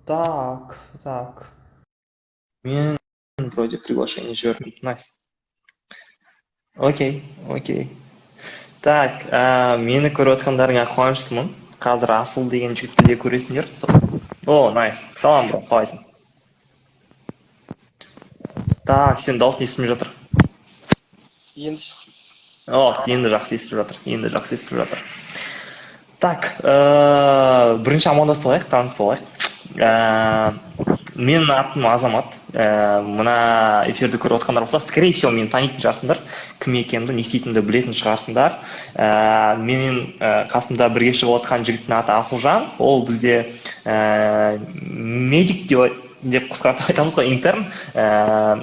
Так. Мен вроде приглашение жібердім. Найс. Окей. Так, мені көріп отқандарыңа қуаныштымын. Қазір Асыл деген жігітті де көресіңдер. О, найс. Салам, бро, қалайсың? Так, сен дауысың естілмей жатыр. Енді О, енді жақсы естіліп жатыр. Так, бірінші амандасып алайық, танысып алайық. Менің атым Азамат. Мына эфирді көріп отқандар болса, скорее всего, мені танитын шығарсыңдар. Кім екенімді, не істейтінімді білетін шығарсыңдар. Менің қасымда бірге шығып отқан жігіттің аты Асылжан. Ол бізде медик деп қысқартып айтамыз ғой, интерн.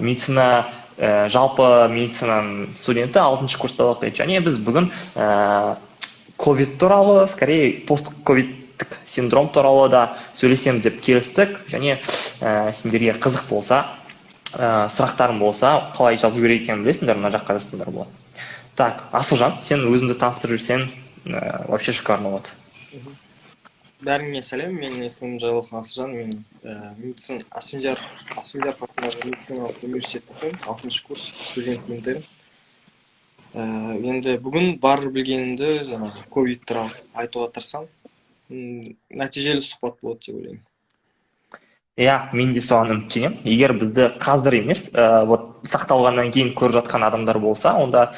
Медицина, жалпы медицинаның студенті 6-шы курста оқиды. Және біз бүгін ковид туралы, скорее постковидтік синдром туралы да сөйлесеміз деп келістік. Және сендерге қызық болса, сұрақтарың болса, қалай жазу керек екенін білесіңдер, мына жаққа жазсаңдар болады. Так, Асылжан, сен өзіңді таныстырып жүрсең, вообще шикарно болады. бәріңе сәлем, менің есімім Жайлаухан Асылжан, мен Асфендияров атындағы медициналық университетті оқимын, 6-шы курс студент интерн. Енді бүгін бар білгенімді жаңағы ковид туралы айтуға тырысамын. Нәтижелі сұхбат болады деп ойлаймын. Мен де соған үміттенемін. Егер бізді қазір емес, сақталғаннан кейін көріп жатқан адамдар болса, онда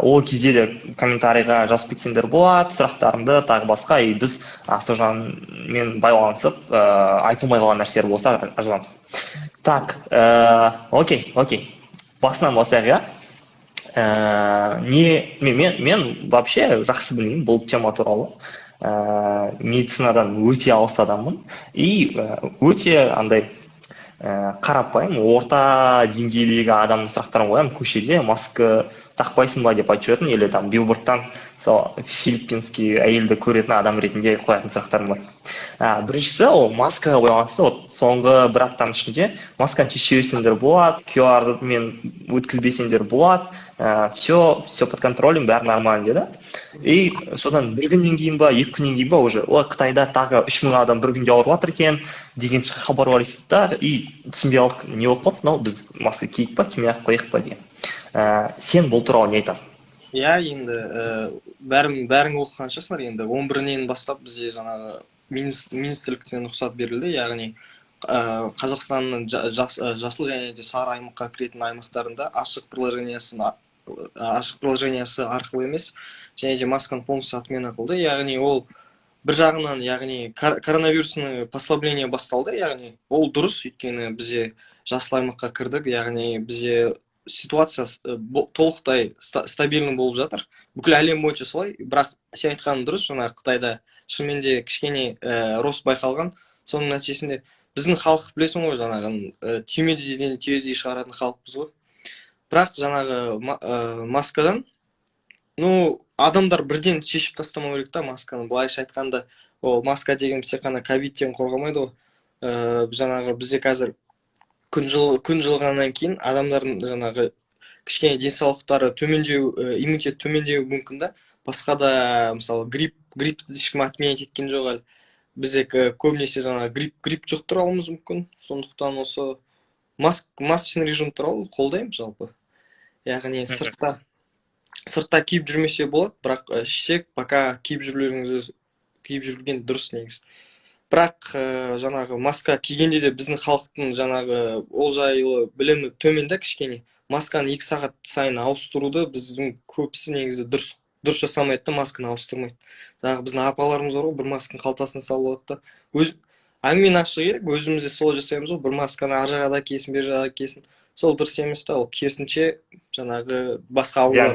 ол кезде де комментарийға жазып кетсеңдер болады, сұрақтарыңды тағы басқа, біз Асылжанмен байланысып, айтылмай қалған нәрселер болса жазамыз. Так, окей. Басынан бастайық, мен вообще жақсы білмеймін бұл тема туралы. Медицинадан өте алыс адаммын. И өте андай қарапайым, орта деңгейдегі адамның сұрақтарын қоямын. Көшеде маска тақпайсың ба деп айтып жүретін, или там билбордтан филиппинский әйелді көретін адам ретінде қоятын сұрақтарым бар. Біріншісі, ол маскаға байланысты. Соңғы бір аптаның ішінде масканы шешпесеңдер болады, QR-мен өткізбесеңдер болады, все под контролем, бәрі нормально деді. И содан бір күннен кейін ба, 2 күннен кейін ба, уже Қытайда тағы 3000 адам бір күнде ауырып жатыр екен деген хабар бар естідік, и түсінбей қалдық, не болып қалды, біз маска киіп па, кимей ақ қояйық па деген. Сен бұл туралы не айтасың? Енді бәрің оқыған шығарсыңдар. Енді 11-нен бастап бізде жаңағы министрліктен рұқсат берілді, яғни Қазақстанның жасыл және де сары аймаққа кіретін аймақтарында ашық приложениясы арқылы емес, және де масканы полностью отмена қылды. Яғни ол бір жағынан, яғни коронавирусный послабление басталды, яғни ол дұрыс, өйткені бізде жасыл аймаққа кірдік, яғни бізде ситуация толықтай стабильный болып жатыр. Бүкіл әлем бойынша солай, бірақ сен айтқаның дұрыс, жаңағы Қытайда шынымен де кішкене рост байқалған. Соның нәтижесінде біздің халық білесің ғой, жаңағы түймедейден түйедей шығаратын халықпыз ғой. Бірақ жаңағы маскадан, адамдар бірден шешіп тастамау керек та масканы. Былайша айтқанда, ол маска деген тек қана ковидтен қорғамайды ғой. Жаңағы бізде қазір күн жылғаннан кейін адамдардың жаңағы кішкене денсаулықтары төмендеу, иммунитет төмендеу мүмкін да. Басқа да, мысалы, гриппті ешкім отменять еткен жоқ әлі. Бізде көбінесе жаңағы грипп жұқтыруымыз мүмкін. Сондықтан осы масочный режим туралы қолдаймын жалпы. Яғни сыртта киіп жүрмесе болады, бірақ ішсек, пока киіп жүрген дұрыс негіз. Бірақ жаңағы маска кигенде де біздің халықтың жаңағы ол жайлы білімі төменде кішкене. Масканы 2 сағат сайын ауыстыруды біздің көбісі негізі дұрыс жасамайды да, масканы ауыстырмайды. Жаңағы біздің апаларымыз бар ғой, бір масканы қалтасына салып алады да. Әңгімені ашық керек, өзімізде солай жасаймыз ғой, бір масканы ар жағада киесін, бер жағада киесін. Сол дұрыс емес та, ол керісінше жаңағы басқа аурулар.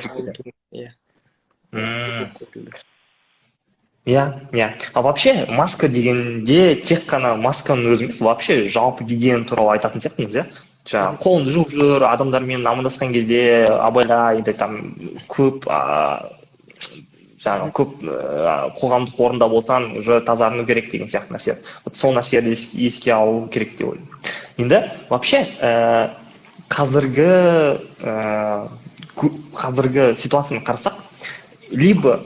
А вообще маска дегенде тек қана масканың өзі емес, вообще жалпы гигиена туралы айтатын сияқтымыз, жаңағы қолыңды жуып жүр, адамдармен амандасқан кезде абайла, енді там көп қоғамдық орында болсаң, уже тазарыну керек деген сияқты нәрсе. Сол нәрселерді еске алу керек деп ойлаймын. Енді вообще қазіргі ситуацияны қарасақ, либо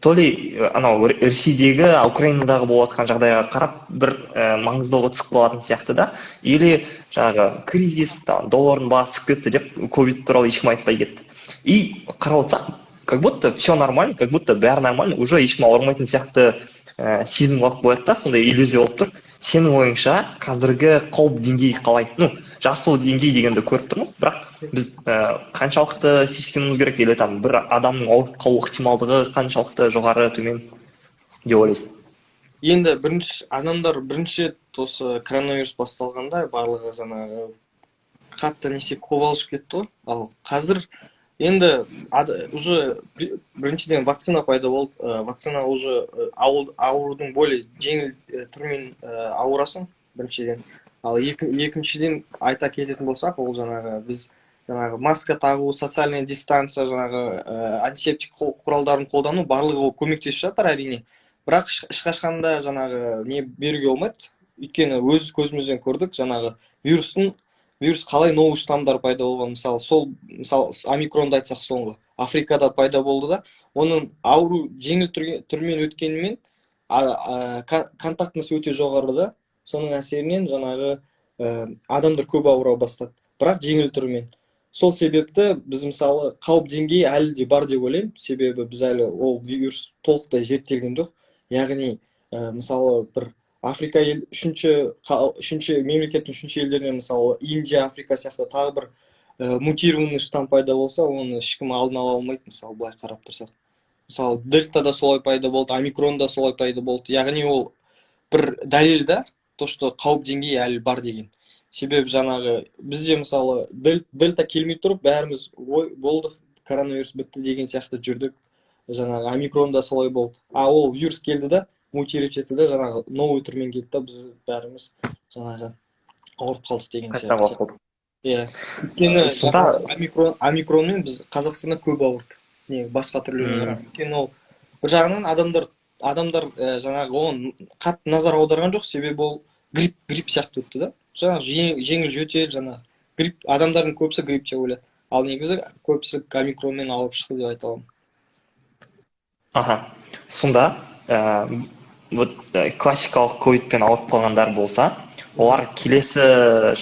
то ли анау Ресейдегі, Украинадағы болып жатқан жағдайға қарап бір маңыздылығы түсіп қалатын сияқты да, или жаңағы кризис, доллардың бағасы түсіп кетті деп ковид туралы ешкім айтпай кетті. И қарап отырсақ, как будто все нормально, как будто бәрі нормально, уже ешкім ауырмайтын сияқты сезім қалып қояды да, сондай иллюзия болып тұр. Сенің ойыңша қазіргі қауіп деңгейі қалай? Ну, жасыл деңгей дегенді көріп тұрмыз, бірақ біз қаншалықты сескенуіміз керек, или там бір адамның ауырып қалу ықтималдығы қаншалықты жоғары төмен деп ойлайсың? Енді адамдар бірінші рет осы коронавирус басталғанда барлығы жаңағы қатты несе қобалжып кетті ғой. Ал қазір енді уже біріншіден вакцина пайда болды. Вакцина уже аурудың более жеңіл түрмен ауырасың біріншіден. Ал екіншіден айта кететін болсақ, ол біз маска тағу, социальная дистанция, антисептик құралдарын қолдану барлығы көмектесіп жатыр әрине. Бірақ ешқашанда не беруге болмайды. Өйткені өз көзімізден көрдік, вирус қалай новый штамдар пайда болған. Мысалы омикронды айтсақ соңғы Африкада пайда болды да, оның ауру жеңіл түрмен өткенімен контактность өте жоғары да, соның әсерінен адамдар көп ауыра бастады, бірақ жеңіл түрмен. Сол себепті біз мысалы қауіп деңгейі әлі де бар деп ойлаймын, себебі біз әлі ол вирус толықтай зерттелген жоқ. Яғни мысалы бір Африка үшінші мемлекеттің үшінші елдерінен, мысалы Индия, Африка сияқты тағы бір мутированный штамм пайда болса, оны ешкім алдын ала алмайды, мысалы былай қарап тұрсақ. Мысалы дельта да солай пайда болды, омикрон да солай пайда болды. Яғни ол бір дәлел да, то что қауіп деңгейі әлі бар деген. Себебі бізде мысалы дельта келмей тұрып, бәріміз болды, коронавирус бітті деген сияқты жүрдік. Омикрон да солай болды. Ол вирус келді да, мутировать етті да, новый түрмен келді да, біз бәріміз ауырып қалдық деген сияқты. Иә. Өйткені омикронмен біз Қазақстанда көп ауырдық. Басқа түрлеріне қарап. Өйткені ол бір жағынан адамдар оған қатты назар аударған жоқ, себебі ол грипп сияқты өтті да. Жеңіл жөтел, грипп, адамдардың көбісі грипп деп ойлады. Ал негізі көбісі омикронмен ауырып шықты деп айта аламын. Аха. Сонда классикалық ковидпен ауырып қалғандар болса, олар келесі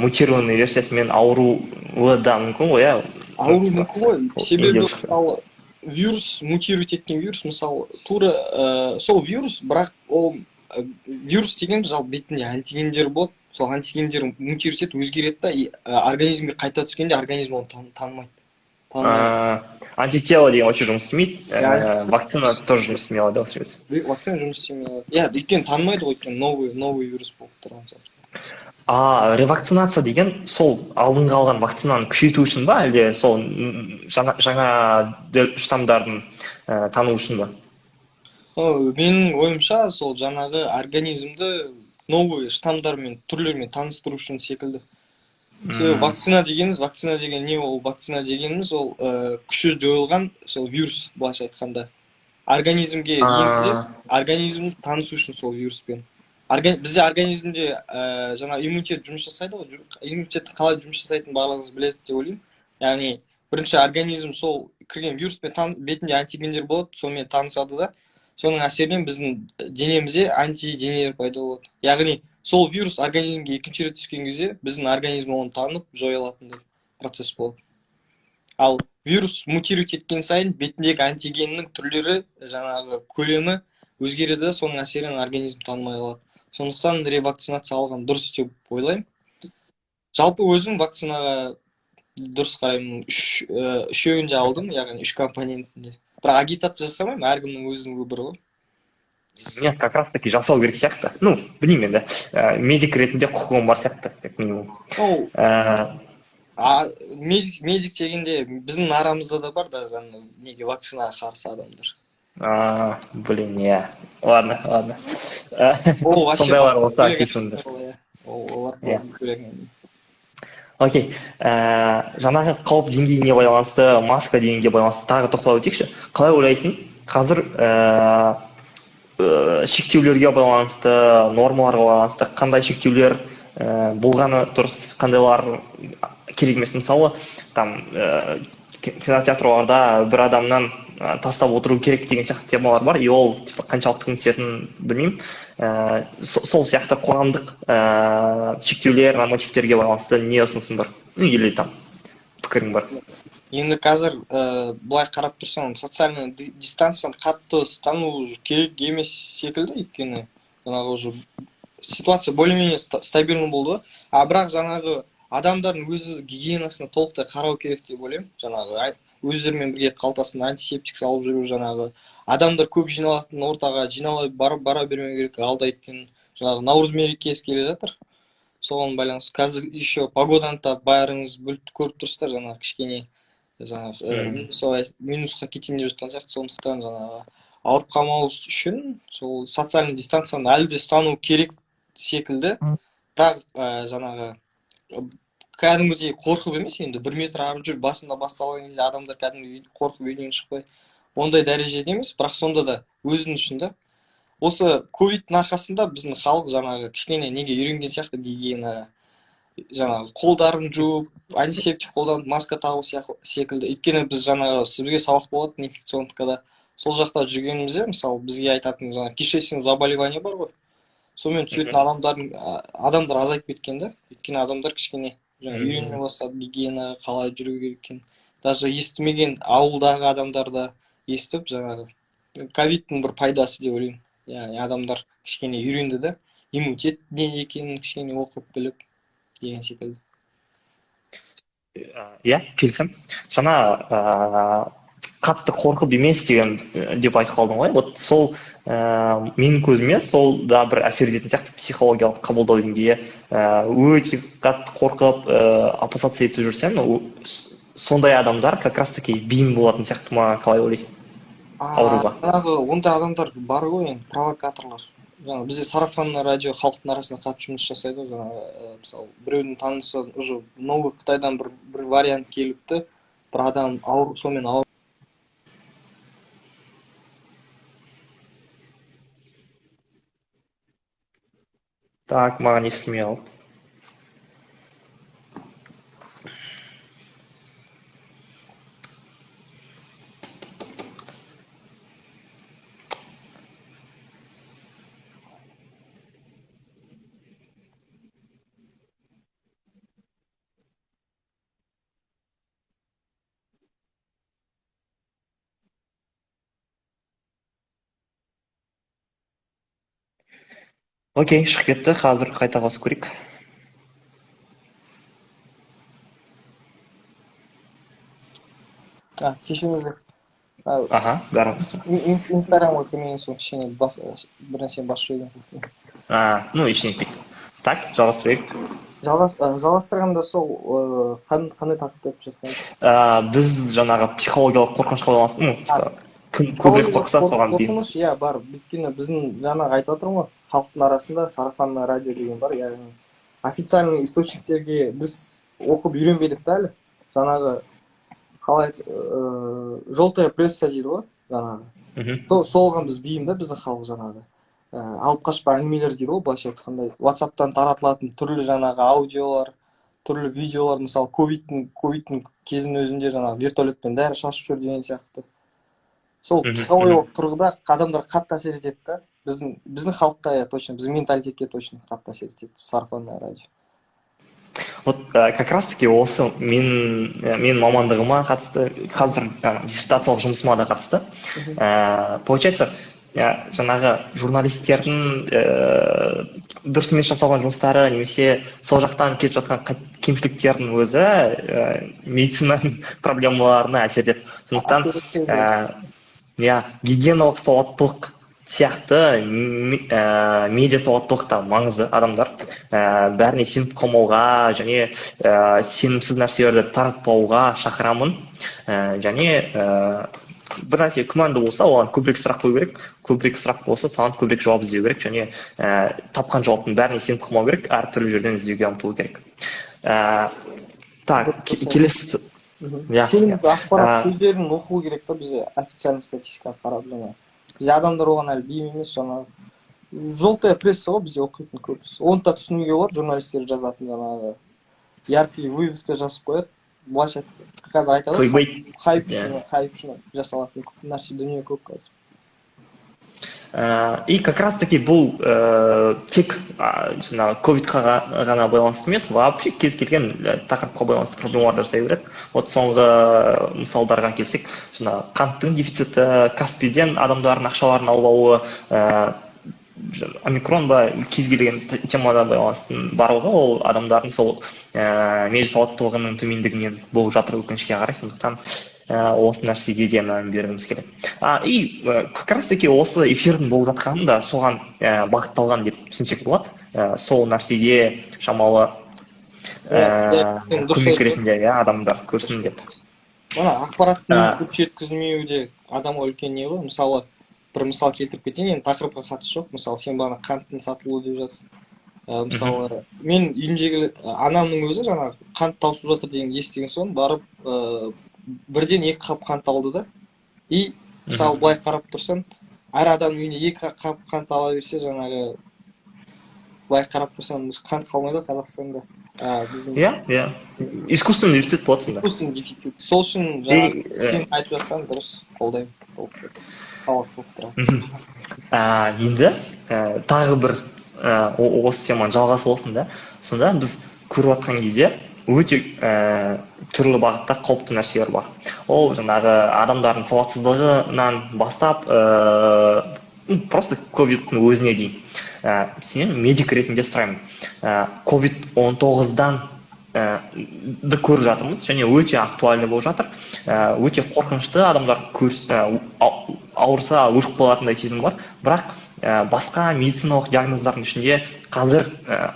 мутированный версиясымен ауыруы да мүмкін ғой, иә? Ауыру мүмкін ғой. Себебі вирус, мутировать еткен вирус, мысалы, тура сол вирус, бірақ ол вирус деген жалпы бетінде антигендер болады. Сол антигендер мутировать етіп өзгереді да, организмге қайта түскенде организм оны танымайды. Антитело деген вообще жұмыс істемейді. Вакцина тоже жұмыс істемей алады, осы вакцина жұмыс істемей алады. Иә, өйткені танымайды ғой, өйткені новый вирус болып тұрған сияқты. Ревакцинация деген сол алдыңға алған вакцинаны күшейту үшін ба, әлде сол жаңа штамдардың тану үшін ба? Менің ойымша, сол организмді новый штамдармен, түрлермен таныстыру үшін секілді. Вакцина деген не ол? Вакцина дегеніміз ол күші жойылған сол вирус, былайша айтқанда. Организмге енгізіп, организмді танысу үшін сол вируспен. Бізде организмде иммунитет жұмыс жасайды ғой. Иммунитет қалай жұмыс жасайтынын барлығыңыз білесіз деп ойлаймын. Яғни бірінші организм сол кірген вируспен бетінде антигендер болады, сонымен танысады да. Соның әсерінен біздің денемізде антиденелер пайда болады. Яғни сол вирус организмге екінші рет түскен кезде біздің организм оны танып жоя алатындай процесс болады. Ал вирус мутировать еткен сайын бетіндегі антигеннің түрлері, көлемі өзгереді, соның әсерінен организм танымай қалады. Сондықтан ревакцинация алған дұрыс деп ойлаймын. Жалпы өзім вакцинаға дұрыс қараймын. Үшеуінде алдым, яғни 3 компонентінде. Бірақ агитация жасамаймын, әркімнің өзінің выборы ғой. Нет, как раз таки жасау керек сияқты. Ну, білмеймін енді. Медик ретінде құқығым бар сияқты, как минимум. Медик дегенде біздің арамызда да бар да, неге вакцинаға қарсы адамдар. Блин, иә. Ладно. Сондайлар болса, кешіріңдер. Олар керек. Окей. Жаңағы қауіп деңгейіне байланысты, маска дегенге байланысты тағы тоқталып өтейікші. Қалай ойлайсың? Қазір шектеулерге байланысты, нормаларға байланысты қандай шектеулер болғаны дұрыс, қандайлар керек емес? Мысалы, там кинотеатрларда бір адамнан тастап отыру керек деген сияқты темалар бар, и ол типа қаншалықты көмектесетінін білмеймін. Сол сияқты қоғамдық шектеулер, нормативтерге байланысты не ұсынысың бар? Или там пікірің бар? Енді қазір былай қарап тұрсаң, социальный дистанцияны қатты ұстану керек емес секілді, өйткені жаңағы уже ситуация более-менее стабильный болды. А бірақ жаңағы адамдардың өзі гигиенасына толықтай қарау керек деп ойлаймын. Жаңағы өздерімен бірге қалтасында антисептик салып жүру, жаңағы адамдар көп жиналатын ортаға жиналай бара бермеу керек. Алда өйткені жаңағы Наурыз мерекесі келе жатыр. Соған байланысты қазір еще погоданы да бәріңіз көріп тұрсыздар, жаңағы кішкене жаңағы минусқа кетейін деп жатқан сияқты. Сондықтан жаңағы ауырып қалмау үшін сол социальный дистанцияны әлі де ұстану керек секілді. Бірақ жаңағы кәдімгідей қорқып емес, енді 1 метр ары жүр, басында басталған кезде адамдар кәдімгідей қорқып үйден шықпай ондай дәрежеде емес, бірақ сонда да өзінің ішінде осы ковидтің арқасында біздің халық жаңағы кішкене неге үйренген сияқты гигиенаға, жаңағы қолдарын жуып, антисептик қолданып, маска тағу секілді. Өйткені біз жаңағы сізге сабақ болады инфекционкада, сол жақта жүргенімізде, мысалы бізге айтатын жаңағы кишечный заболевание бар ғой. Сонымен түсетін адамдар азайып кеткен да. Өйткені адамдар кішкене үйрене бастады гигиенаға қалай жүру керек екенін. Даже естімеген ауылдағы адамдар да естіп, жаңағы ковидтің бір пайдасы деп ойлаймын. Яғни адамдар кішкене үйренді да, иммунитет не екенін кішкене оқып біліп деген секілді. Иә, келісем. Жаңа қатты қорқып емес деген деп айтып қалдың ғой. Вот сол менің көзіме сол да бір әсер ететін сияқты психологиялық қабылдау деңгейі. Өте қатты қорқып, опасаться етіп жүрсең, сондай адамдар как раз таки бейім болатын сияқты ма, қалай ойлайсың? Ауруға. Жаңағы ондай адамдар бар ғой, енді провокаторлар. Жаңағы бізде сарафанный радио халықтың арасында қатты жұмыс жасайды. Жаңағы мысалы біреудің танысы уже новый Қытайдан бір вариант келіпті, бір адам сонымен ауырып. Так, маған естілмей қалды. Окей, шығып кетті, қазір қайта қосып көрейік. Кешіріңіздер. Аха, бәрі. Инстаграмға кірмеген соң кішкене бір нәрсені басып жіберген. Ну, ештеңе етпейді. Так, жалғастырайық. Жалғастырғанда сол қандай тақырыпты айтып жатқан? Біз жаңағы психологиялық қорқынышқа байланысты, кім көбірек қорықса соған бейім. Қорқыныш, иә, бар. Өйткені біздің жаңағы айтып отырмын ғой, халықтың арасында сарафанный радио деген бар, яғни официальный источниктерге біз оқып үйренбедік та әлі. Жаңағы қалай желтая пресса дейді ғой, жаңағы. Соған біз бейім да, біздің халық жаңағы. Алып қашпа әңгімелер дейді ғой, былайша айтқанда. WhatsApp-тан таратылатын түрлі жаңағы аудиолар, түрлі видеолар, мысалы ковидтің кезінің өзінде жаңағы вертолеттен дәрі шашып жүр деген сияқты. Сол психологиялық тұрғыда адамдар қатты әсер етеді да. Біздің халыққа точно, біздің менталитетке точно қатты әсер етеді сарафанный радио. Вот как раз таки осы мен мамандығыма қатысты, қазір диссертациялық жұмысыма да қатысты. Получается, жаңағы журналистердің дұрыс емес жасалған жұмыстары немесе сол жақтан келіп жатқан кемшіліктердің өзі медицинаның проблемаларына әсер етеді. Сондықтан гигиеналық сауаттылық сияқты медиа сауаттылық та маңызды. Адамдар бәріне сеніп қалмауға және сенімсіз нәрселерді таратпауға шақырамын. Және бір нәрсе күмәнді болса, оған көбірек сұрақ қою керек. Көбірек сұрақ болса, саған көбірек жауап іздеу керек. Және тапқан жауаптың бәріне сеніп қалмау керек. Әртүрлі жерден іздеуге ұмтылу керек. Так, келесі. Сенімді ақпарат көздерін оқу керек та, бізде официальный статистиканы қарап жаңа. Бізде адамдар оған әлі бейім емес, жаңа. Желтая пресса ғой бізде оқитын көбісі. Оны да түсінуге болады, журналистер жазатын жаңағы яркий вывеска жазып қояды. былайша қазір айтады ғой, Clickbait. хайп үшін жасалатын көп нәрсе, дүние көп қазір. И как раз таки бұл тек жаңағы ковидқа ғана байланысты емес, вообще кез келген тақырыпқа байланысты проблемалар жасай береді. Вот соңғы мысалдарға келсек, жаңағы қанттың дефициті, Каспийден адамдардың ақшаларын алып алуы, омикрон ба кез келген темада байланысты барлығы ол адамдардың сол меже сауаттылығының төмендігінен болып жатыр өкінішке қарай. Сондықтан осы нәрсеге де мән бергіміз келеді. И как раз таки осы эфирдің болып жатқаны да соған бағытталған деп түсінсек болады. Сол нәрсеге шамалы көмек ретінде адамдар көрсін деп. Ақпараттың дұрыс жеткізілмеуі де адамға үлкен не ғой. Мысалы, бір мысал келтіріп кетейін, енді тақырыпқа қатысы жоқ. Мысалы, сен бағана қанттың сатылуы деп жатсың. Мысалы, мен үйімдегі анамның өзі жаңағы қант таусып жатыр деген естіген соң барып бірден 2 қап қант алды да. И мысалы былай қарап тұрсаң, әр адам үйіне 2 қап қант ала берсе, жаңағы былай қарап тұрсаң қант қалмайды Қазақстанда. Иә. Искусственный дефицит болады сонда. Искусственный дефицит. Сол үшін жаңағы сен айтып жатқан дұрыс, қолдаймын. Енді тағы бір осы теманы жалғасы болсын да. Сонда біз көріп жатқан кезде өте түрлі бағытта қауіпті нәрселер бар. Ол жаңағы адамдардың сауатсыздығынан бастап просто ковидтің өзіне дейін. Сенен медик ретінде сұраймын. COVID-19-дан көріп жатырмыз, және өте актуальны болып жатыр. Өте қорқынышты, адамдар ауырса өліп қалатындай сезім бар. Бірақ басқа медициналық диагноздардың ішінде қазір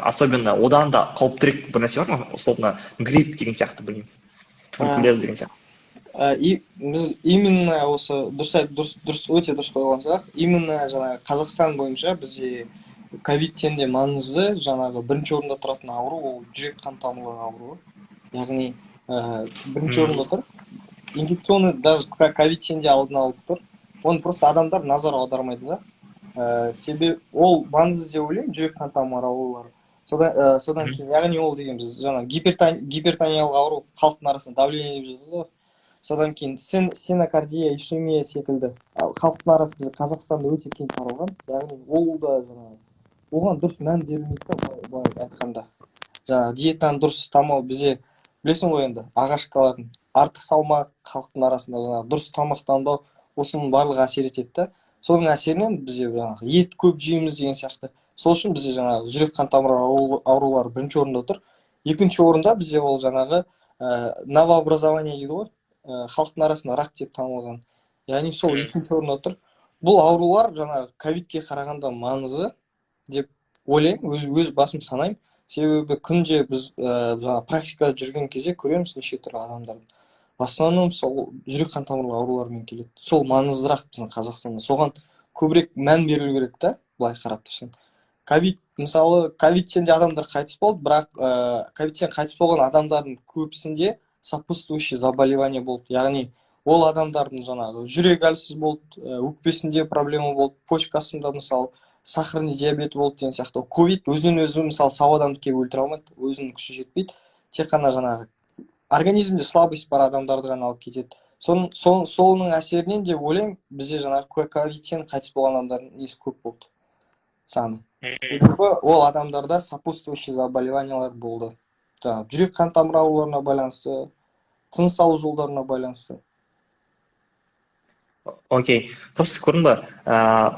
особенно одан да қауіптірек бір нәрсе бар ма? Условно грипп деген сияқты, білмеймін. Туберкулез деген сияқты. И біз именно осы өте дұрыс қойған сұрақ. Именно жаңағы Қазақстан бойынша бізде ковидтен де маңызды жаңағы бірінші орында тұратын ауру ол жүрек қан тамырлары ауруы. Яғни бірінші орында тұр. Инфекционный даже ковидтен де алдын алып тұр. Оны просто адамдар назар аудармайды да. Себебі ол маңызды деп ойлаймын, жүрек қан тамыр аурулары. Содан кейін, яғни ол деген біз жаңа гипертониялық ауру халықтың арасында давление деп жатады ғой. Содан кейін стенокардия, ишемия секілді халықтың арасында бізде Қазақстанда өте кең таралған. Яғни ол да жаңағы оған дұрыс мән берілмейді, былай айтқанда. Жаңағы диетаны дұрыс ұстамау, бізде білесің ғой енді ағашкалардың артық салмақ халықтың арасында жаңағы дұрыс тамақтанбау, осының барлығы әсер етеді. Соның әсерінен бізде жаңағы ет көп жейміз деген сияқты. Сол үшін бізде жаңағы жүрек қан тамыр аурулары бірінші орында тұр. Екінші орында бізде ол жаңағы новообразование дейді ғой, халықтың арасында рак деп танылған. Яғни сол екінші орында тұр. Бұл аурулар жаңағы ковидке қарағанда маңызды деп ойлаймын, өз басым санаймын. Себебі күнде біз жаңағы практикада жүрген кезде көреміз неше түрлі адамдарды. В основном сол жүрек қан тамырлы аурулармен келеді. Сол маңыздырақ біздің Қазақстанда. Соған көбірек мән берілу керек та, былай қарап тұрсаң. Мысалы, ковидтен де адамдар қайтыс болды, бірақ ковидтен қайтыс болған адамдардың көбісінде сопутствующий заболевание болды. Яғни ол адамдардың жаңағы жүрек әлсіз болды, өкпесінде проблема болды, почкасында мысалы сахарный диабет болды деген сияқты. Ковид өзінен өзі мысалы сау адамды келіп өлтіре алмайды, өзінің күші жетпейді. Тек қана жаңағы организмде слабость бар адамдарды ғана алып кетеді. Соның әсерінен де ойлаймын, бізде жаңағы ковидтен қайтыс болған адамдардың несі көп болды. Саны. Себебі ол адамдарда сопутствующий заболеваниялар болды. Жүрек қан тамыр ауруларына байланысты, тыныс алу жолдарына байланысты. Окей. Просто көрдің ба,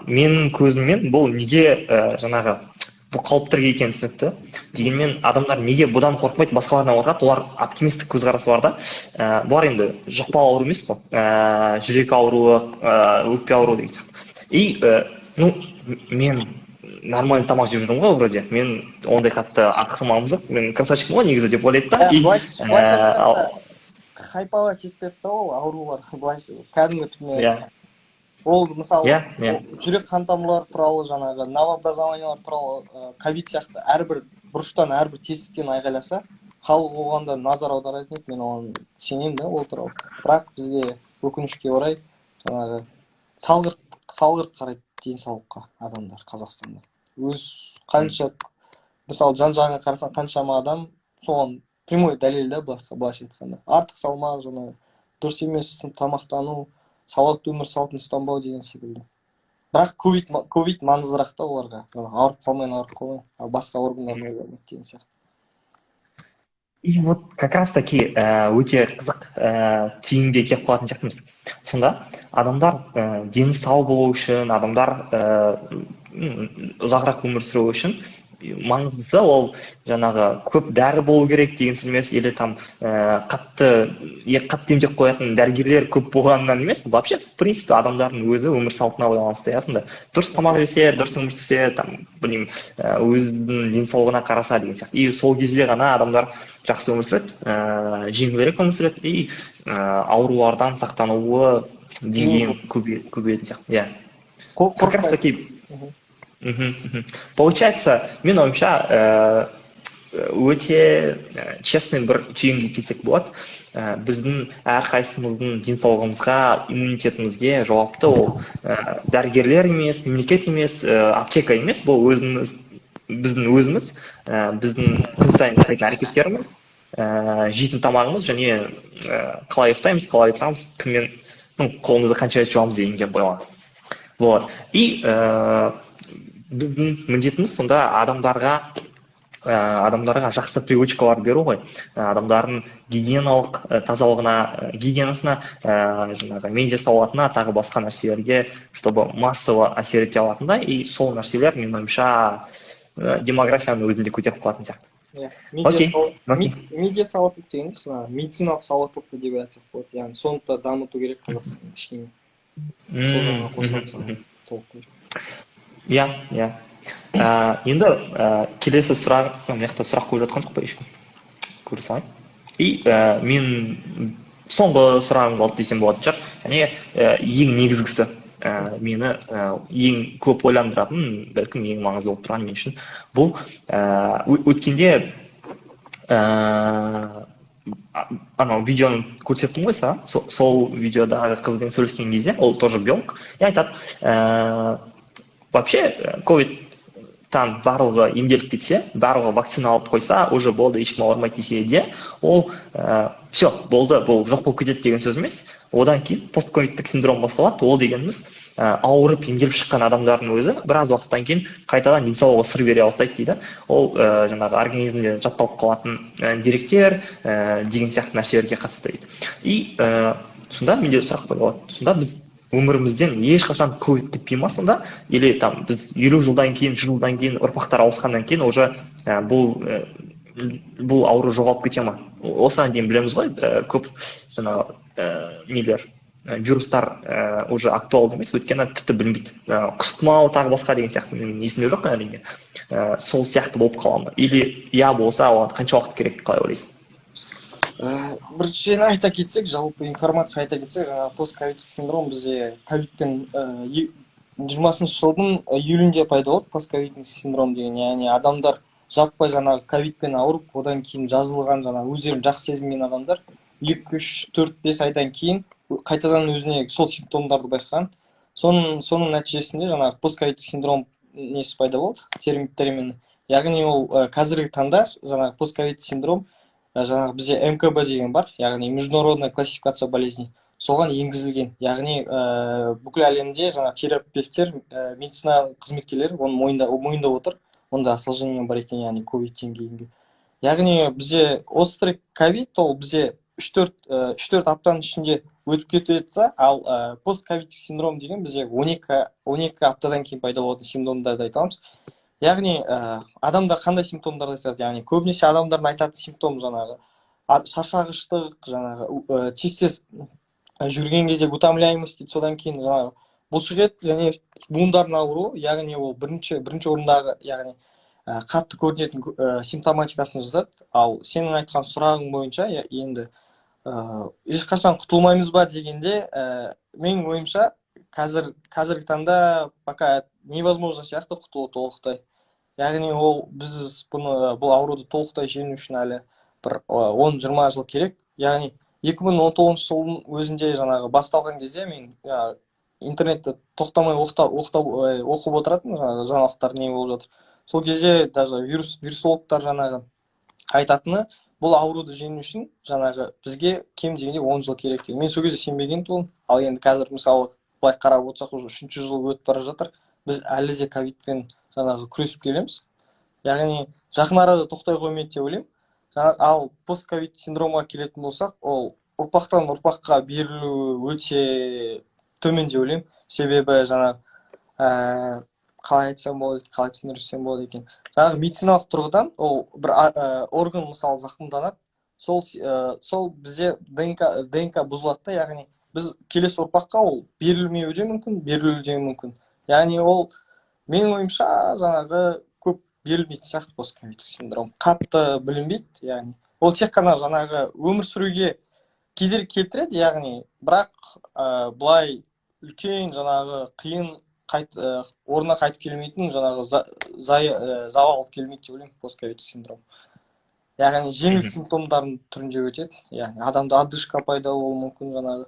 менің көзіммен бұл неге жаңағы бұл қауіптірек екені түсінікті. Дегенмен адамдар неге бұдан қорқпайды, басқалардан қорқады, олар оптимистік көзқарасы бар да. Бұлар енді жұқпалы ауру емес қой. Жүрек ауруы, өкпе ауруы деген сияқты. И мен нормальный тамақ жеп жүрдім ғой вроде. Мен ондай қатты артық салмағым жоқ. Мен красавчикпін ғой негізі деп ойлайды да. Хайпала жетпепті ол аурулар, былайша кәдімгі түріне. Ол мысалы жүрек қан тамырлары туралы жаңағы новообразованиялар туралы ковид сияқты әрбір бұрыштан әрбір тесіктен айғайласа, халық оғанда назар аударатын еді, мен оған сенемін да ол туралы. Бірақ бізге өкінішке орай жаңағы салғырт қарайды денсаулыққа адамдар Қазақстанда. Өз қанша мысалы жан-жағына қарасаң қаншама адам соған прямой дәлел да, былайша айтқанда. Артық салмақ, жаңағы дұрыс емес тамақтану, салауатты өмір салтын ұстанбау деген секілді. Бірақ ковид маңыздырақ та оларға. Ауырып қалмайын, ал басқа органдар деген сияқты. И вот как раз таки өте қызық түйінге келіп қалатын сияқтымыз. Сонда адамдар дені сау болу үшін, адамдар ұзағырақ өмір сүру үшін маңыздысы ол жаңағы көп дәрі болу керек деген сөз емес, или там қатты емдеп қоятын дәрігерлер көп болғанынан емес, вообще в принципе адамдардың өзі өмір салтына байланысты. Ясында дұрыс тамақ жесе, дұрыс өмір сүрсе, там білмеймін, өзінің денсаулығына қараса деген сияқты. И сол кезде ғана адамдар жақсы өмір сүреді, жеңілірек өмір сүреді, и аурулардан сақтануы деңгейі көбейетін сияқты. Иә. Как раз таки получается, мен ойымша өте честный бір түйінге келсек болады. Біздің әрқайсымыздың денсаулығымызға, иммунитетімізге жауапты ол дәрігерлер емес, мемлекет емес, аптека емес, бұл біздің өзіміз, біздің күн сайын жасайтын әрекеттеріміз, жейтін тамағымыз және қалай ұйықтаймыз, қалай отырамыз, кіммен қолымызды қанша рет жуамыз дегенге байланысты. Вот. И біздің міндетіміз сонда адамдарға жақсы привычкалар беру ғой, адамдардың гигиеналық гигиенасына, жаңағы мен жасалатына, тағы басқа нәрселерге, чтобы массово әсер ете алатындай, и сол нәрселер менің ойымша демографияны өзінде көтеріп қалатын сияқты. Медиа сауаттылық дегенде медициналық сауаттылықты деп айтсақ болады, яғни соны да дамыту керек Қазақстанда кішкене. Сол жағына қосамын толық. Иә. Енді келесі сұрақ, мына жақта сұрақ қойып жатқан жоқ па ешкім? Көре салайын. И мен соңғы сұрағымды алды десем болатын шығар. Және ең негізгісі, мені ең көп ойландыратын, бәлкім ең маңызды болып тұрған мен үшін, бұл өткенде анау видеоны көрсеттім ғой саған, сол видеодағы қызбен сөйлескен кезде, ол тоже биолог, и айтады, вообще ковидтан барлығы емделіп кетсе, барлығы вакцина алып қойса, уже болды, ешкім ауырмайды десе де, ол все, болды, бұл жоқ болып кетеді деген сөз емес. Одан кейін постковидтік синдром басталады. Ол дегеніміз ауырып емделіп шыққан адамдардың өзі біраз уақыттан кейін қайтадан денсаулығы сыр бере бастайды дейді. Ол жаңағы организмде жатталып қалатын деректер деген сияқты нәрселерге қатысты дейді. И сонда менде сұрақ болады. Сонда біз өмірімізден ешқашан ковид кетпей ма сонда? Или там біз 50 жылдан кейін, 100 жылдан кейін, ұрпақтар ауысқаннан кейін уже бұл ауру жоғалып кете ма? Осыған дейін білеміз ғой, көп жаңағы нелер, вирустар уже актуалды емес, өйткені тіпті білінбейді. Құс тұмауы тағы басқа деген сияқты, менің есімде жоқ әрине. Сол сияқты болып қала ма? Или я болса, оған қанша уақыт керек, қалай ойлайсың? Біріншіден айта кетсек, жалпы информация айта кетсек, жаңағы постковидтік синдром бізде ковидтен 20-шы жылдың июлінде пайда болды, постковидтік синдром деген, яғни адамдар жаппай жаңағы ковидпен ауырып, одан кейін жазылған, жаңағы өздерін жақсы сезінген адамдар 2-3-4-5 айдан кейін қайтадан өзіне сол симптомдарды байқаған. Соның нәтижесінде жаңағы постковидтік синдром несі пайда болды, термині. Яғни ол қазіргі таңда жаңағы постковидтік синдром жаңағы бізде МКБ деген бар, яғни международная классификация болезней. Соған енгізілген. Яғни бүкіл әлемде жаңағы терапевттер, медицина қызметкерлері оны мойындап отыр. Онда осложнение бар екен, яғни ковидтен кейінгі. Яғни бізде острый ковид ол бізде 3-4 аптаның ішінде өтіп кетеді, ал постковидтік синдром деген бізде 12 аптадан кейін пайда болатын симптомдарды айтамыз. Яғни адамдар қандай симптомдарды айтады? Яғни көбінесе адамдардың айтатын симптом жаңағы шаршағыштық, жаңағы тез жүрген кезде утомляемость дейді, содан кейін жаңағы бұлшықет және буындардың ауруы, яғни ол бірінші орындағы, яғни қатты көрінетін симптоматикасын жазады. Ал сенің айтқан сұрағың бойынша енді ешқашан құтылмаймыз ба дегенде, менің ойымша қазіргі таңда пока невозможно сияқты құтылу толықтай. Яғни біз бұл ауруды толықтай жеңу үшін әлі бір 10-20 жыл керек. Яғни 2019 жылдың өзінде жаңағы басталған кезде мен интернетті тоқтамай оқып отыратын жаңалықтар не болып жатыр. Сол кезде даже вирусологтар жаңағы айтатыны, бұл ауруды жеңу үшін жаңағы бізге кем дегенде 10 жыл керек деген. Мен сол кезде сенбеген тұғын. Ал енді қазір мысалы былай қарап отырсақ уже 3-ші жыл өтіп бара жатыр. Біз әлі де ковидпен жаңағы күресіп келеміз. Яғни жақын арада тоқтай қоймайды деп ойлаймын. Ал постковид синдромға келетін болсақ, ол ұрпақтан ұрпаққа берілуі өте төмен деп ойлаймын. Себебі жаңағы қалай айтсам болады, қалай түсіндірсем болады екен. Жаңағы медициналық тұрғыдан ол бір орган мысалы зақымданады. Сол бізде ДНК бұзылады да, яғни біз келесі ұрпаққа ол берілмеуі де мүмкін, берілуі де мүмкін. Яғни ол менің ойымша жаңағы көп берілмейтін сияқты постковидтік синдром. Қатты білінбейді, яғни ол тек қана жаңағы өмір сүруге кедергі келтіреді, яғни бірақ былай үлкен жаңағы қиын орнына қайтып келмейтін жаңағы зауал алып келмейді деп ойлаймын постковидтік синдром. Яғни жеңіл симптомдардың түрінде өтеді. Яғни адамда одышка пайда болуы мүмкін, жаңағы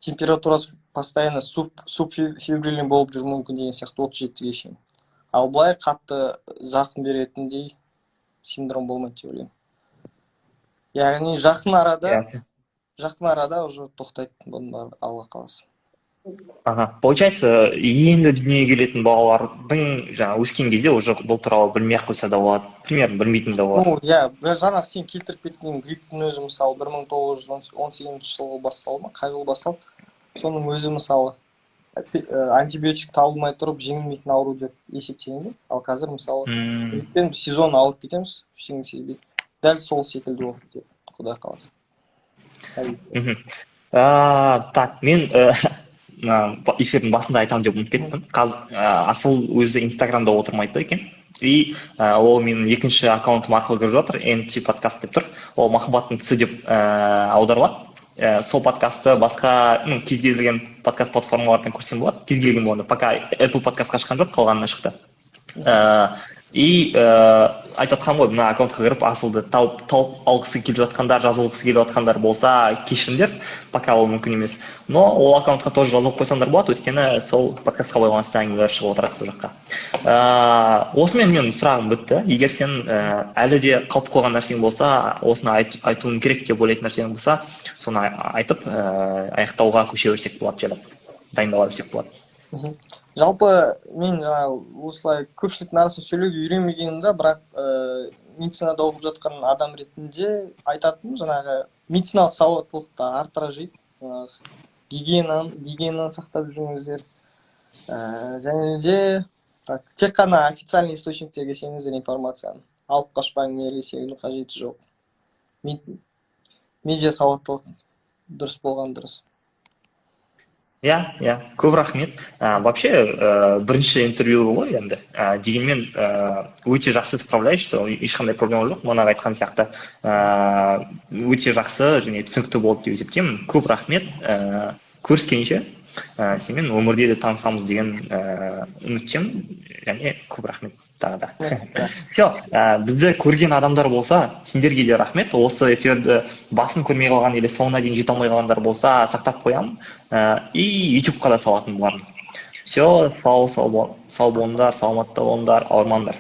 температурасы постоянно субфебрилен болып жүру мүмкін деген сияқты 37-ге шейін. Ал былай қатты зақым беретіндей синдром болмайды деп ойлаймын. Яғни жақын арада уже тоқтайды бұның бәрі, Алла қаласа. Получается, енді дүниеге келетін балалардың жаңа өскен кезде уже бұл туралы білмей-ақ қойса да болады, примерно білмейтін де болады. Жаңағы сен келтіріп кеткен грипптің өзі мысалы 1918 жылы басталды ма, қай жылы басталды? Соның өзі мысалы антибиотик табылмай тұрып жеңілмейтін ауру деп есептегенде, ал қазір мысалы гриппен сезон алып кетеміз, ештеңе сезбей. Дәл сол секілді болып кетеді, Құдай қаласа. Так, мен эфирдің басында айтамын деп ұмытып кеттім. Асыл өзі Инстаграмда отырмайды екен. И ол менің екінші аккаунтым арқылы көріп жатыр, MT подкаст деп тұр. Ол махаббаттың түсі деп аударылады. Сол подкастты басқа кез келген подкаст платформалардан көрсем болады. Кез келген болады. Пока Apple подкастқа шыққан жоқ, қалғанына шықты. И айтып жатқам ғой, мына аккаунтқа кіріп Асылды тауып алғысы келіп жатқандар, жазылғысы келіп жатқандар болса кешіріңдер, пока ол мүмкін емес. Но ол аккаунтқа тоже жазылып қойсаңдар болады, өйткені сол подкастқа байланысты әңгімелер шығып отырады сол жаққа. Осымен менің сұрағым бітті. Егер сен әлі де қалып қойған нәрсең болса, осыны айтуым керек деп ойлайтын нәрсең болса, соны айтып аяқтауға көше берсек болады, жарап дайындала берсек болады. Жалпы мен осылай көпшіліктің арасында сөйлеуге үйренмегенімде, бірақ медицинада оқып жатқан адам ретінде айтатыным жаңағы медициналық сауаттылықты арттыра жейді. Гигиенаны сақтап жүріңіздер. Және де тек қана официальный источниктерге сеніңіздер информацияны. Алып қашпаңдар, сеудің қажеті жоқ. Медиа сауаттылық дұрыс болған дұрыс. Көп рахмет. Вообще, бірінші интервью ғой енді. Дегенмен өте жақсы справляешь, ешқандай проблема жоқ. Манағы айтқан сияқты өте жақсы және түсінікті болды деп есептеймін. Көп рахмет. Көріскенше сенімен өмірде де танысамыз деген үміттемін. Және көп рахмет тағы да. Все, бізді көрген адамдар болса, сендерге де рахмет. Осы эфирді басын көрмей қалған или соңына дейін жете алмай қалғандар болса, сақтап қоямын. И YouTube-қа да салатын болармын. Все, сау болыңдар, саламатта болыңдар, ауырмаңдар.